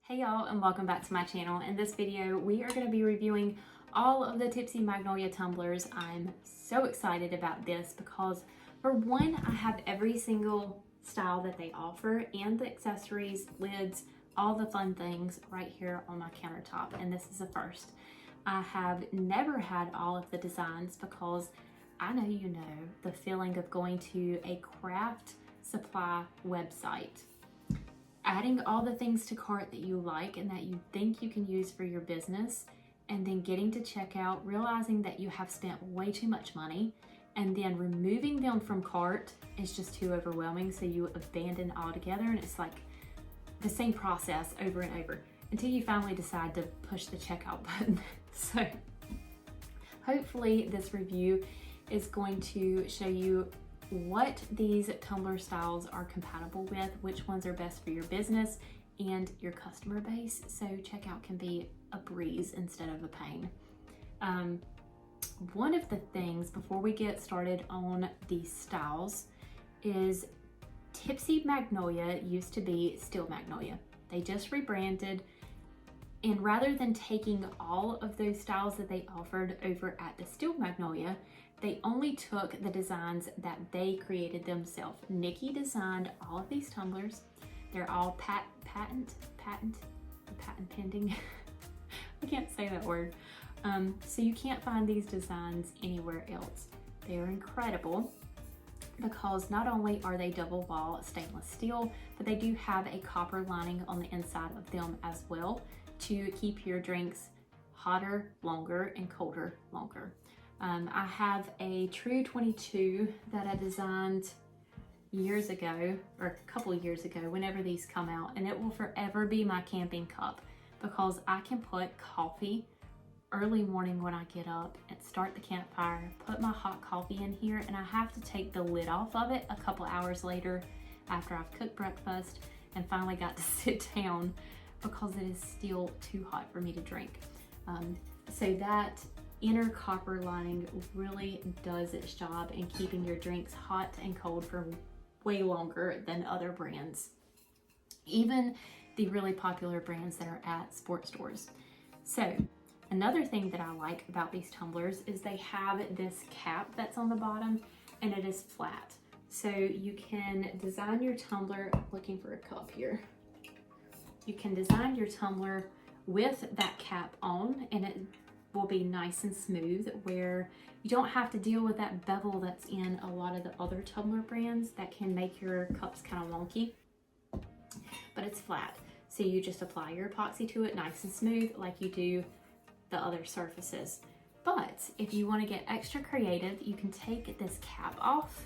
Hey y'all, and welcome back to my channel. In this video, we are going to be reviewing all of the Tipsy Magnolia tumblers. I'm so excited about this because, for one, I have every single style that they offer and the accessories, lids, all the fun things right here on my countertop, and this is a first. I have never had all of the designs because I know you know the feeling of going to a craft supply website, adding all the things to cart that you like and that you think you can use for your business, and then getting to checkout, realizing that you have spent way too much money, and then removing them from cart is just too overwhelming, so you abandon altogether, and it's like the same process over and over until you finally decide to push the checkout button. So hopefully this review is going to show you what these tumbler styles are compatible with, which ones are best for your business and your customer base, so checkout can be a breeze instead of a pain. One of the things before we get started on these styles is Tipsy Magnolia used to be Still Magnolia. They just rebranded, and rather than taking all of those styles that they offered over at the Still Magnolia, they only took the designs that they created themselves. Nikki designed all of these tumblers. They're all patent pending. I can't say that word. So you can't find these designs anywhere else. They are incredible because not only are they double wall stainless steel, but they do have a copper lining on the inside of them as well to keep your drinks hotter longer and colder longer. I have a True 22 that I designed years ago, or a couple of years ago, whenever these come out, and it will forever be my camping cup because I can put coffee early morning when I get up and start the campfire, put my hot coffee in here, and I have to take the lid off of it a couple hours later after I've cooked breakfast and finally got to sit down because it is still too hot for me to drink. So that inner copper lining really does its job in keeping your drinks hot and cold for way longer than other brands, even the really popular brands that are at sports stores. So another thing that I like about these tumblers is they have this cap that's on the bottom and it is flat. So you can design your tumbler, looking for a cup here. You can design your tumbler with that cap on, and it will be nice and smooth where you don't have to deal with that bevel that's in a lot of the other tumbler brands that can make your cups kind of wonky. But it's flat, so you just apply your epoxy to it nice and smooth like you do the other surfaces. But if you want to get extra creative, you can take this cap off,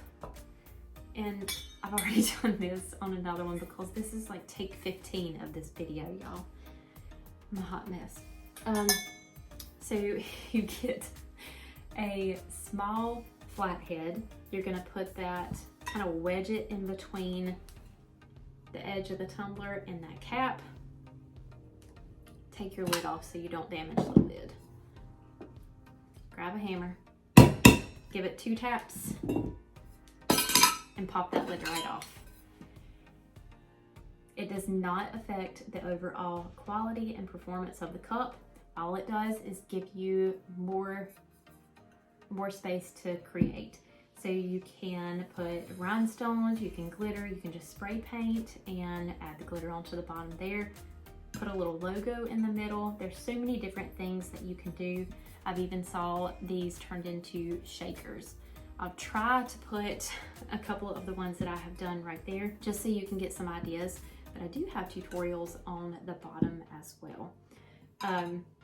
and I've already done this on another one because this is like take 15 of this video, y'all. I'm a hot mess. So you get a small flathead. You're gonna put that, kind of wedge it in between the edge of the tumbler and that cap. Take your lid off so you don't damage the lid. Grab a hammer, give it 2 taps, and pop that lid right off. It does not affect the overall quality and performance of the cup. All it does is give you more space to create. So you can put rhinestones, you can glitter, you can just spray paint and add the glitter onto the bottom there. Put a little logo in the middle. There's so many different things that you can do. I've even saw these turned into shakers. I'll try to put a couple of the ones that I have done right there just so you can get some ideas, but I do have tutorials on the bottom as well.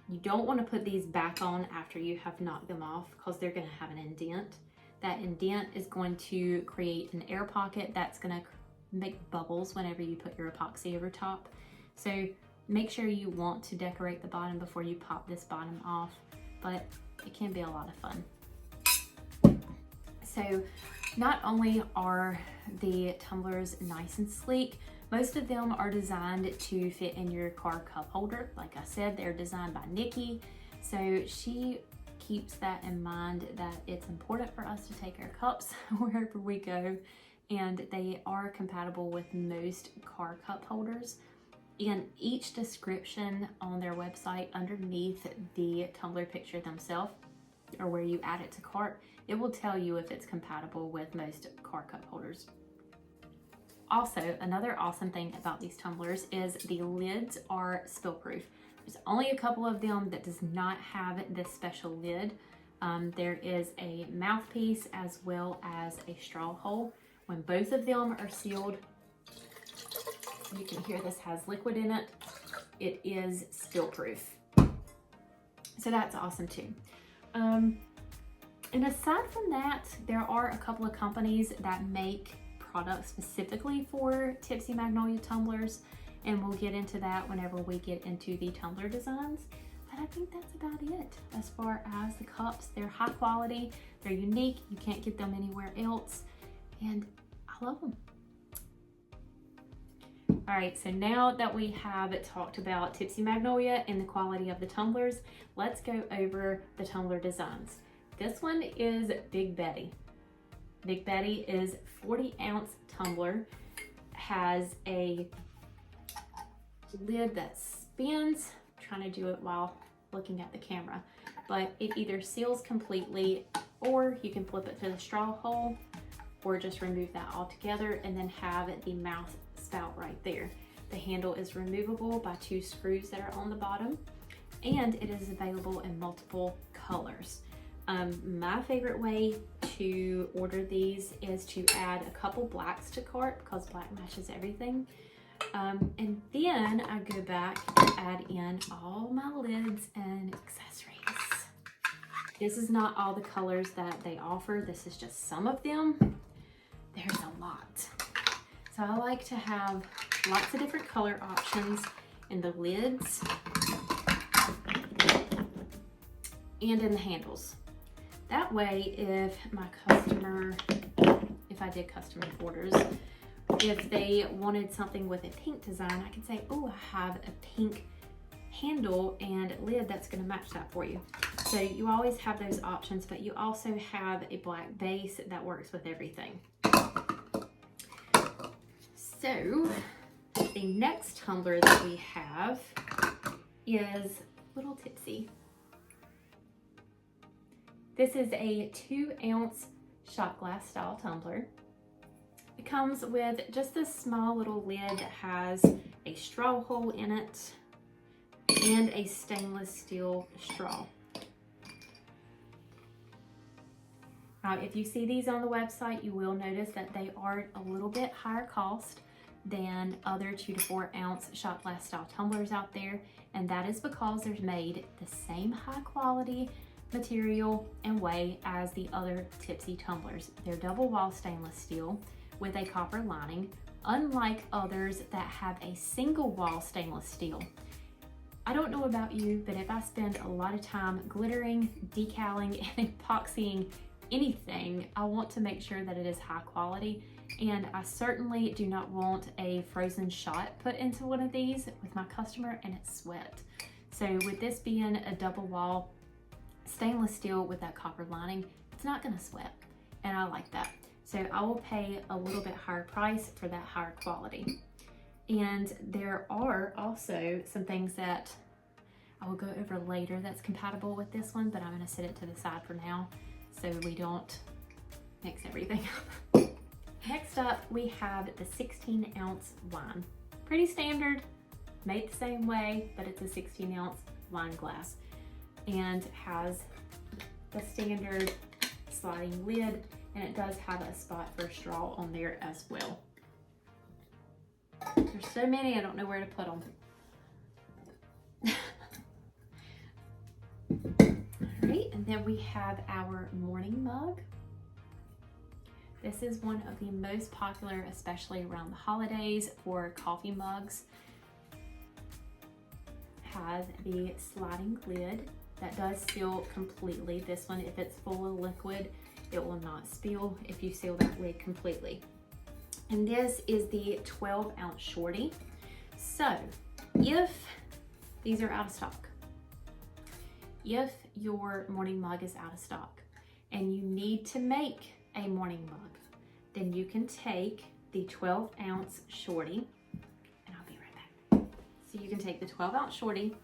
You don't want to put these back on after you have knocked them off because they're going to have an indent. That indent is going to create an air pocket that's going to make bubbles whenever you put your epoxy over top. So make sure you want to decorate the bottom before you pop this bottom off, but it can be a lot of fun. So not only are the tumblers nice and sleek, most of them are designed to fit in your car cup holder. Like I said, they're designed by Nikki, so she keeps that in mind that it's important for us to take our cups wherever we go, and they are compatible with most car cup holders. In each description on their website, underneath the tumbler picture themselves, or where you add it to cart, it will tell you if it's compatible with most car cup holders. Also, another awesome thing about these tumblers is the lids are spill proof. There's only a couple of them that does not have this special lid. There is a mouthpiece as well as a straw hole. When both of them are sealed, you can hear this has liquid in it. It is spill proof. So that's awesome too. And aside from that, there are a couple of companies that make products specifically for Tipsy Magnolia tumblers, and we'll get into that whenever we get into the tumbler designs. But I think that's about it as far as the cups. They're high quality, they're unique, you can't get them anywhere else, and I love them. All right, so now that we have talked about Tipsy Magnolia and the quality of the tumblers, let's go over the tumbler designs. This one is Big Betty. Big Betty is 40-ounce tumbler, has a lid that spins. I'm trying to do it while looking at the camera, but it either seals completely, or you can flip it to the straw hole, or just remove that altogether and then have the mouth spout right there. The handle is removable by 2 screws that are on the bottom, and it is available in multiple colors. My favorite way to order these is to add a couple blacks to cart because black matches everything. And then I go back and add in all my lids and accessories. This is not all the colors that they offer. This is just some of them. There's a lot. So I like to have lots of different color options in the lids and in the handles. That way, if I did custom orders, if they wanted something with a pink design, I could say, oh, I have a pink handle and lid that's gonna match that for you. So you always have those options, but you also have a black base that works with everything. So the next tumbler that we have is Little Tipsy. This is a 2-ounce shot glass style tumbler. It comes with just this small little lid that has a straw hole in it and a stainless steel straw. Now, if you see these on the website, you will notice that they are a little bit higher cost than other 2 to 4 ounce shot glass style tumblers out there, and that is because they're made the same high quality material and way as the other Tipsy tumblers. They're double wall stainless steel with a copper lining, unlike others that have a single wall stainless steel. I don't know about you, but if I spend a lot of time glittering, decaling, and epoxying anything, I want to make sure that it is high quality, and I certainly do not want a frozen shot put into one of these with my customer and it's sweat. So with this being a double wall stainless steel with that copper lining, it's not gonna sweat, and I like that. So I will pay a little bit higher price for that higher quality. And there are also some things that I will go over later that's compatible with this one, but I'm gonna set it to the side for now so we don't mix everything up. Next up, we have the 16-ounce wine. Pretty standard, made the same way, but it's a 16-ounce wine glass and has the standard sliding lid, and it does have a spot for a straw on there as well. There's so many, I don't know where to put them. All right, and then we have our morning mug. This is one of the most popular, especially around the holidays, for coffee mugs. Has the sliding lid that does seal completely. This one, if it's full of liquid, it will not spill if you seal that lid completely. And this is the 12-ounce shorty. So if these are out of stock, if your morning mug is out of stock and you need to make a morning mug, then you can take the 12-ounce shorty, and I'll be right back. So you can take the 12-ounce shorty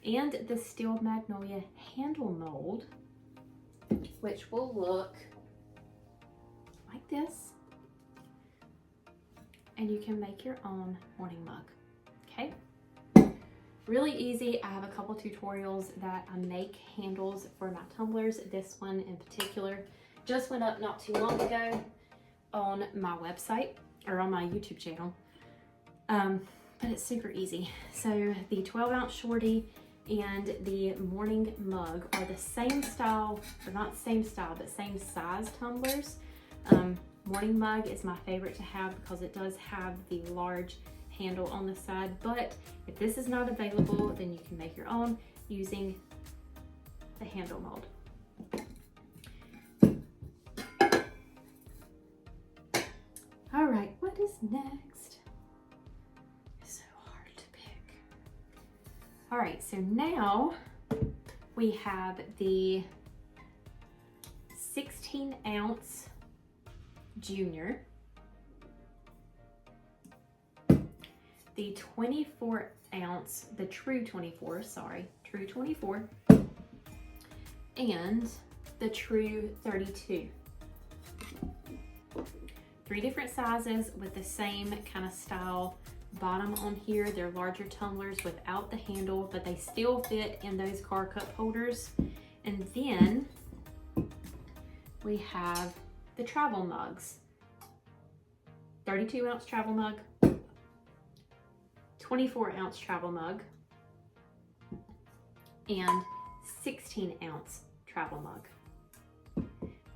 and the Steel Magnolia handle mold, which will look like this. And you can make your own morning mug, okay? Really easy. I have a couple tutorials that I make handles for my tumblers. This one in particular just went up not too long ago on my website or on my YouTube channel. But it's super easy. So the 12-ounce shorty and the morning mug are the same style, or not same style, but same size tumblers. Morning mug is my favorite to have because it does have the large handle on the side, but if this is not available, then you can make your own using the handle mold. All right, what is next? So hard to pick. All right, so now we have the 16-ounce junior, the 24-ounce, the true 24, and the true 32. 3 different sizes with the same kind of style bottom on here. They're larger tumblers without the handle, but they still fit in those car cup holders. And then we have the travel mugs. 32-ounce travel mug, 24-ounce travel mug, and 16-ounce travel mug.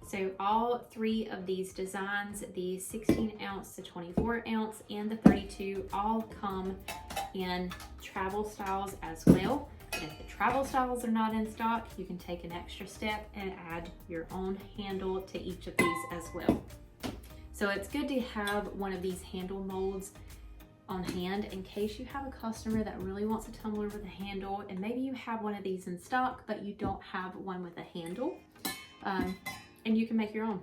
So all 3 of these designs, the 16-ounce, the 24-ounce, and the 32, all come in travel styles as well. And if the travel styles are not in stock, you can take an extra step and add your own handle to each of these as well. So it's good to have one of these handle molds on hand in case you have a customer that really wants a tumbler with a handle, and maybe you have one of these in stock, but you don't have one with a handle. And you can make your own.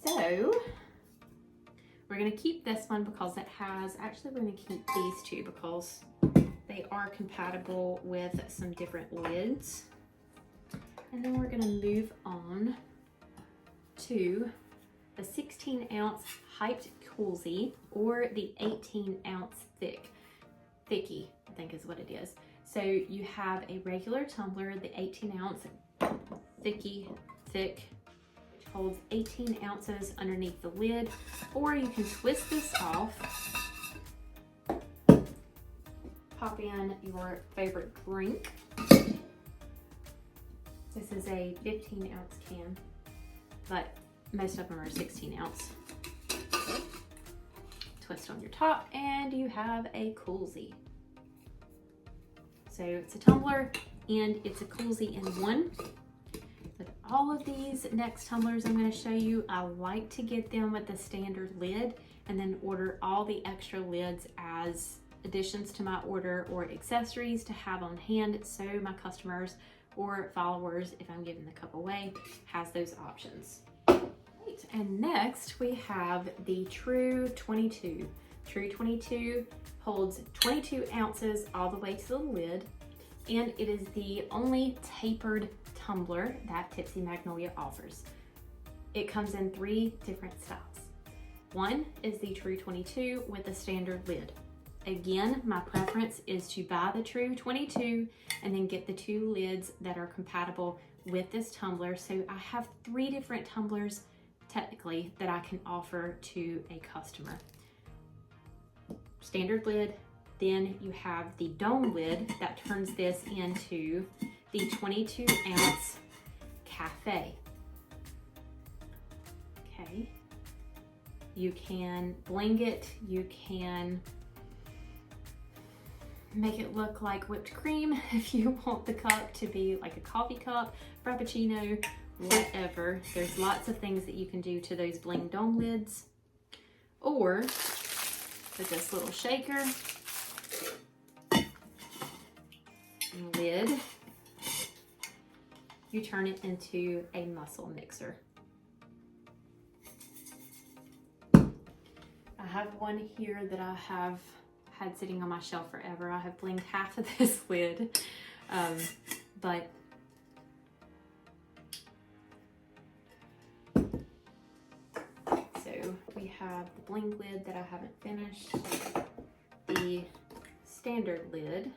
So we're gonna keep this one because it has, actually we're gonna keep these 2 because they are compatible with some different lids. And then we're gonna move on to the 16-ounce hyped coolsy, or the 18-ounce thicky, I think is what it is. So you have a regular tumbler, the 18-ounce thick, which holds 18 ounces underneath the lid, or you can twist this off, pop in your favorite drink. This is a 15-ounce can, but most of them are 16-ounce. Twist on your top and you have a coolsy. So it's a tumbler and it's a coolsy in one. With all of these next tumblers I'm going to show you, I like to get them with the standard lid and then order all the extra lids as additions to my order or accessories to have on hand, so my customers or followers, if I'm giving the cup away, has those options. And next we have the True 22. True 22 holds 22 ounces all the way to the lid, and it is the only tapered tumbler that Tipsy Magnolia offers. It comes in 3 different styles. One is the True 22 with a standard lid. Again, my preference is to buy the True 22 and then get the 2 lids that are compatible with this tumbler. So I have 3 different tumblers technically that I can offer to a customer. Standard lid, then you have the dome lid that turns this into the 22-ounce cafe. Okay, you can bling it, you can make it look like whipped cream if you want the cup to be like a coffee cup, frappuccino, whatever. There's lots of things that you can do to those bling dome lids. Or with this little shaker and lid, you turn it into a mussel mixer. have one here that I have had sitting on my shelf forever. I have blinged half of this lid, but so we have the bling lid that I haven't finished, the standard lid,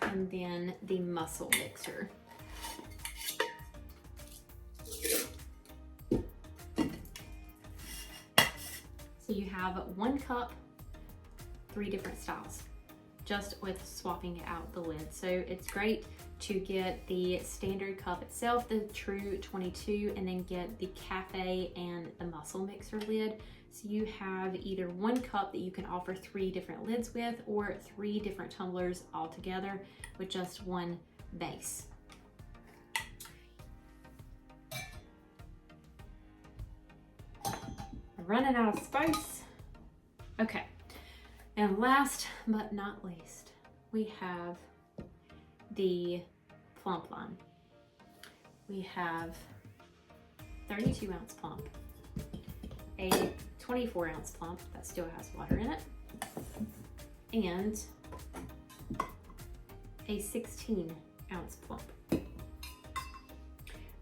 and then the mussel mixer. So you have 1 cup, 3 different styles, just with swapping out the lid. So it's great to get the standard cup itself, the true 22, and then get the cafe and the mussel mixer lid. So you have either 1 cup that you can offer 3 different lids with, or 3 different tumblers all together with just 1 base. I'm running out of space. Okay, and last but not least, we have the plump line. We have 32 ounce plump, a 24 ounce plump that still has water in it, and a 16 ounce plump.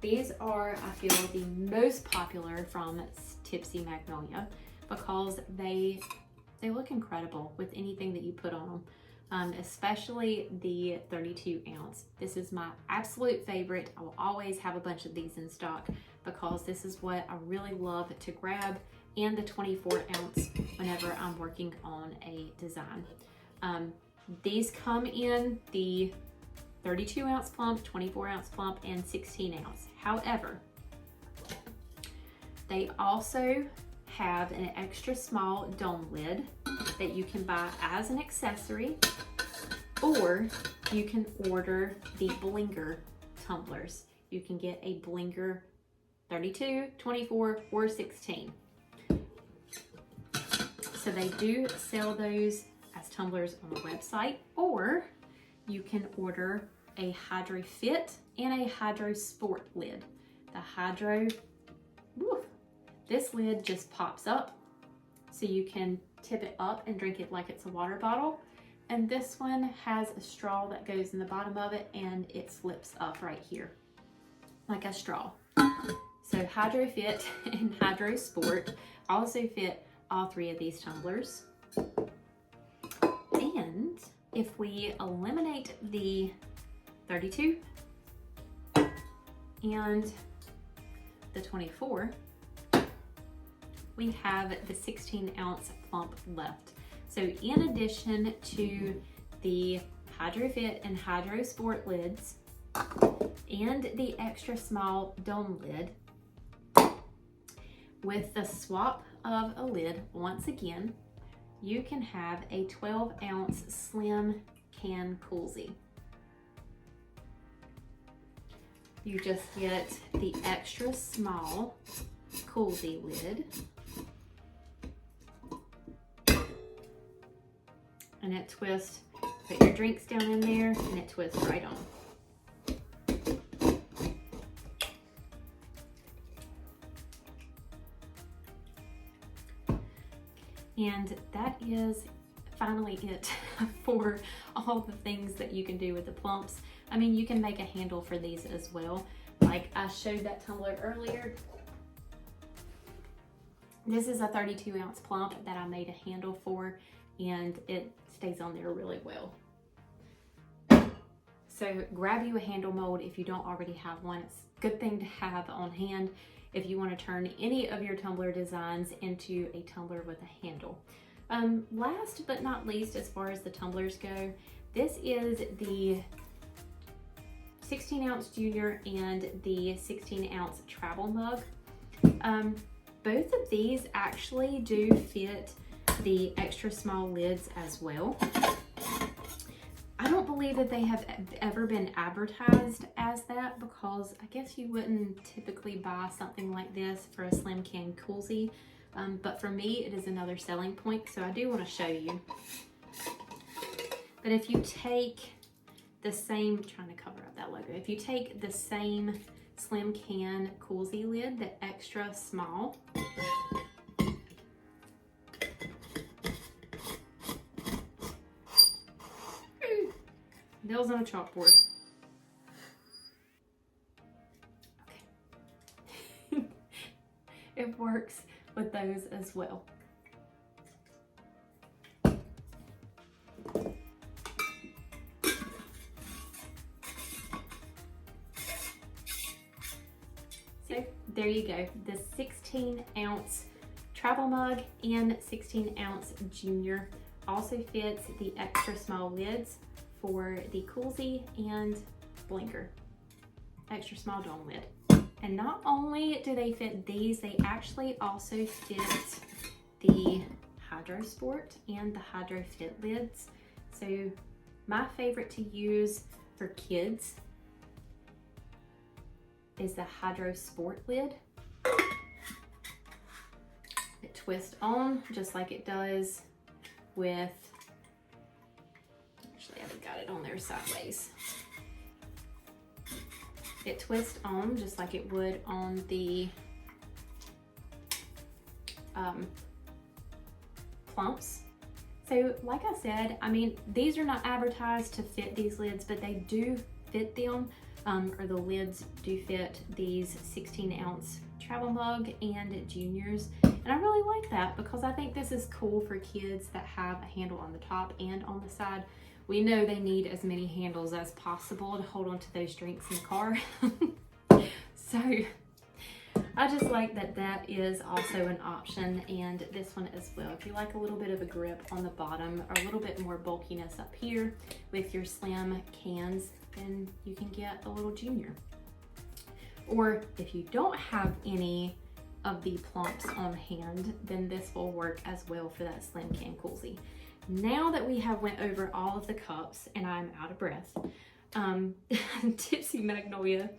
These are, I feel, the most popular from Tipsy Magnolia because they look incredible with anything that you put on them, especially the 32 ounce. This is my absolute favorite. I will always have a bunch of these in stock because this is what I really love to grab, and the 24 ounce whenever I'm working on a design. These come in the 32 ounce plump, 24 ounce plump, and 16 ounce. However, they also have an extra small dome lid that you can buy as an accessory, or you can order the blinger tumblers. You can get a blinger 32, 24, or 16. So they do sell those as tumblers on the website, or you can order a Hydro Fit and a Hydro Sport lid. The Hydro, woo, this lid just pops up, so you can tip it up and drink it like it's a water bottle. And this one has a straw that goes in the bottom of it, and it flips up right here like a straw. So Hydro Fit and Hydro Sport also fit all 3 of these tumblers. And if we eliminate the 32 and the 24, we have the 16 ounce plump left. So in addition to the Hydro Fit and Hydro Sport lids and the extra small dome lid, with the swap of a lid, once again, you can have a 12 ounce slim can coolsy. You just get the extra small coolsy lid, and it twists. Put your drinks down in there and it twists right on. And that is finally it for all the things that you can do with the plumps. I mean, you can make a handle for these as well. Like I showed that tumbler earlier. This is a 32 ounce plump that I made a handle for, and it stays on there really well. So grab you a handle mold if you don't already have one. It's a good thing to have on hand if you want to turn any of your tumbler designs into a tumbler with a handle. Last but not least, as far as the tumblers go, this is the 16 ounce junior and the 16 ounce travel mug. Both of these actually do fit the extra small lids as well. I don't believe that they have ever been advertised as that, because I guess you wouldn't typically buy something like this for a slim can coolsy. But for me, it is another selling point, so I do want to show you. But if you take the same, trying to cover up that logo, if you take the same slim can coolsy lid, the extra small, Nails on a chalkboard. Okay. It works with those as well. So there you go, the 16-ounce travel mug and 16-ounce junior also fits the extra small lids for the Coolsy and blinker, extra small dome lid. And not only do they fit these, they actually also fit the Hydro Sport and the Hydro Fit lids. So my favorite to use for kids is the Hydro Sport lid. It twists on just like it does with, actually I've got it on there sideways. It twists on just like it would on the plumps. So like I said, I mean, these are not advertised to fit these lids, but they do fit them, or the lids do fit these 16-ounce travel mug and juniors. And I really like that because I think this is cool for kids that have a handle on the top and on the side. We know they need as many handles as possible to hold on to those drinks in the car. So I just like that that is also an option, and this one as well. If you like a little bit of a grip on the bottom or a little bit more bulkiness up here with your slim cans, then you can get a little junior. Or if you don't have any of the plumps on hand, then this will work as well for that slim can Coolsy. Now that we have went over all of the cups and I'm out of breath, Tipsy Magnolia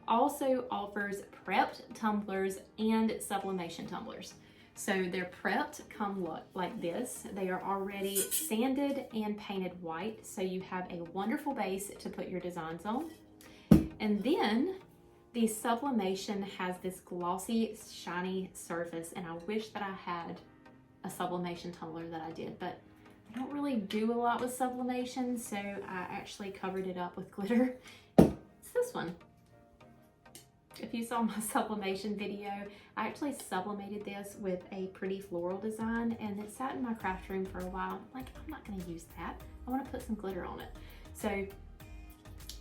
also offers prepped tumblers and sublimation tumblers. So they're prepped, come look like this. They are already sanded and painted white, so you have a wonderful base to put your designs on. And then the sublimation has this glossy, shiny surface, and I wish that I had a sublimation tumbler that I did, but I don't really do a lot with sublimation, so I actually covered it up with glitter. It's this one. If you saw my sublimation video, I actually sublimated this with a pretty floral design, and it sat in my craft room for a while. I'm like, I'm not gonna use that. I wanna put some glitter on it. So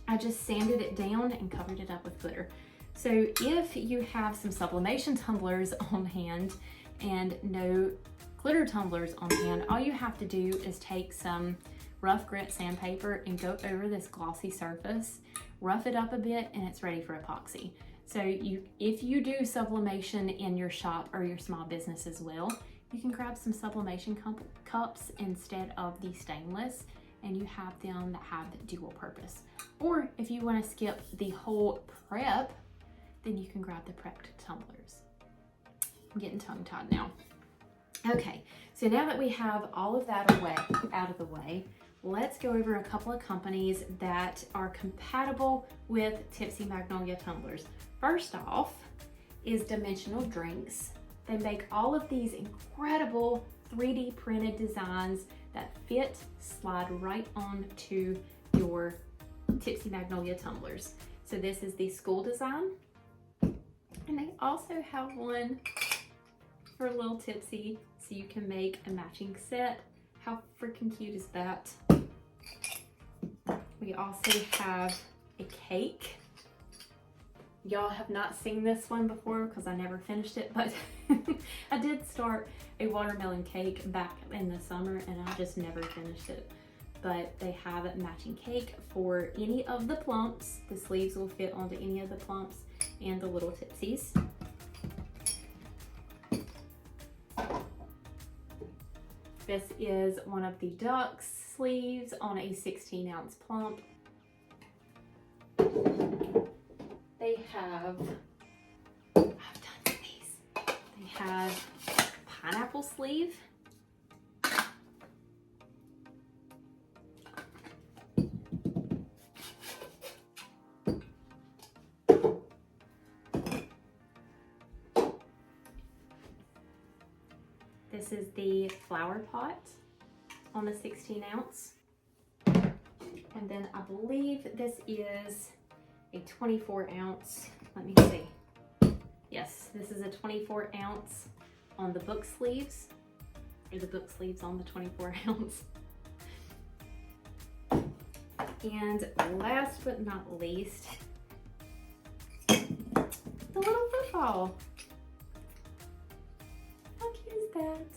I just sanded it down and covered it up with glitter. So if you have some sublimation tumblers on hand and no glitter tumblers on hand, all you have to do is take some rough grit sandpaper and go over this glossy surface, rough it up a bit, and it's ready for epoxy. So if you do sublimation in your shop or your small business as well, you can grab some sublimation cups instead of the stainless, and you have them that have dual purpose. Or if you want to skip the whole prep, then you can grab the prepped tumblers. I'm getting tongue-tied now. Okay, so now that we have all of that out of the way, let's go over a couple of companies that are compatible with Tipsy Magnolia tumblers. First off is Dimensional Drinks. They make all of these incredible 3D printed designs that fit, slide right onto your Tipsy Magnolia tumblers. So this is the school design. And they also have one for little Tipsy, so you can make a matching set. How freaking cute is that? We also have a cake. Y'all have not seen this one before because I never finished it, but I did start a watermelon cake back in the summer and I just never finished it. But they have a matching cake for any of the plumps. The sleeves will fit onto any of the plumps and the little Tipsies. This is one of the ducks sleeves on a 16-ounce plump. They have, I've done these. They have pineapple sleeve. This is the flower pot on the 16-ounce. And And then I believe this is a 24 ounce. Let me see. Yes, this is a 24 ounce on the book sleeves, or the book sleeves on the 24 ounce. And last but not least, the little football. How cute is that?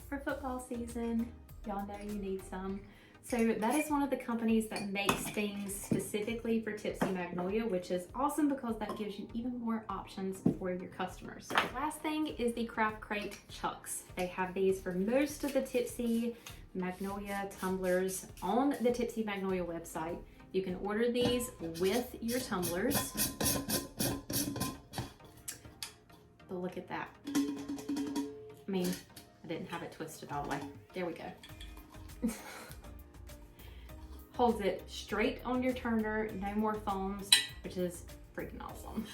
For football season, y'all know you need some. So that is one of the companies that makes things specifically for Tipsy Magnolia, which is awesome because that gives you even more options for your customers. So the last thing is the Craft Crate Chucks. They have these for most of the Tipsy Magnolia tumblers on the Tipsy Magnolia website. You can order these with your tumblers. But look at that. I mean, I didn't have it twisted all the way. There we go. Holds it straight on your turner, no more foams, which is freaking awesome.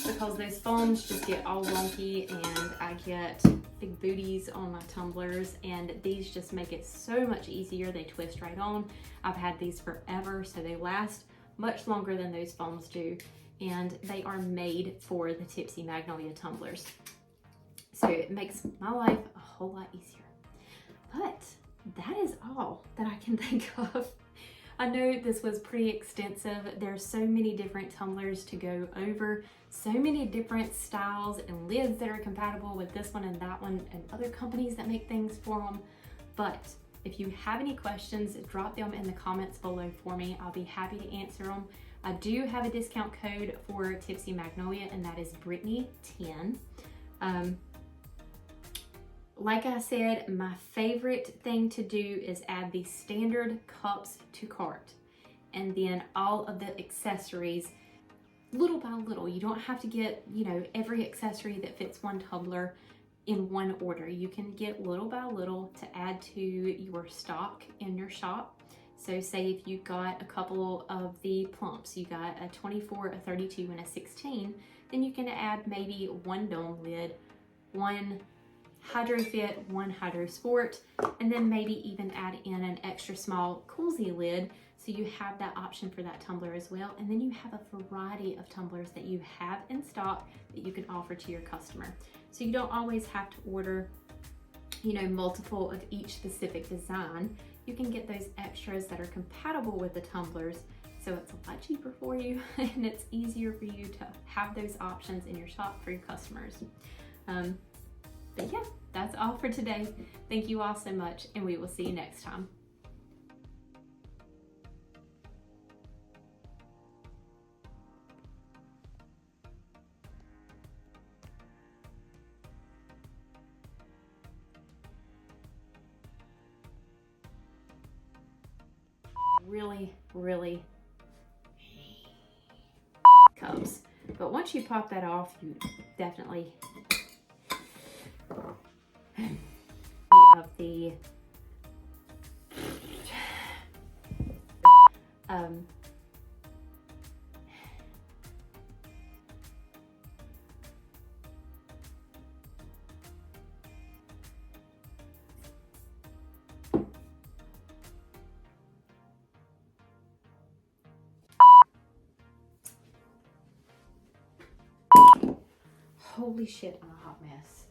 Because those foams just get all wonky and I get big booties on my tumblers, and these just make it so much easier. They twist right on. I've had these forever, so they last much longer than those foams do, and they are made for the Tipsy Magnolia tumblers. So it makes my life a whole lot easier. But that is all that I can think of. I know this was pretty extensive. There's so many different tumblers to go over, so many different styles and lids that are compatible with this one and that one and other companies that make things for them. But if you have any questions, drop them in the comments below for me. I'll be happy to answer them. I do have a discount code for Tipsy Magnolia, and that is Brittany 10. Like I said, my favorite thing to do is add the standard cups to cart, and then all of the accessories little by little. You don't have to get, every accessory that fits one tumbler in one order. You can get little by little to add to your stock in your shop. So say if you got a couple of the plumps, you got a 24, a 32, and a 16, then you can add maybe one dome lid, one Hydro Fit, one Hydro Sport, and then maybe even add in an extra small Coolsy lid, so you have that option for that tumbler as well. And then you have a variety of tumblers that you have in stock that you can offer to your customer. So you don't always have to order, multiple of each specific design. You can get those extras that are compatible with the tumblers, so it's a lot cheaper for you and it's easier for you to have those options in your shop for your customers. But yeah, that's all for today. Thank you all so much, and we will see you next time. Really cups. But once you pop that off, you definitely of the holy shit, I'm a hot mess.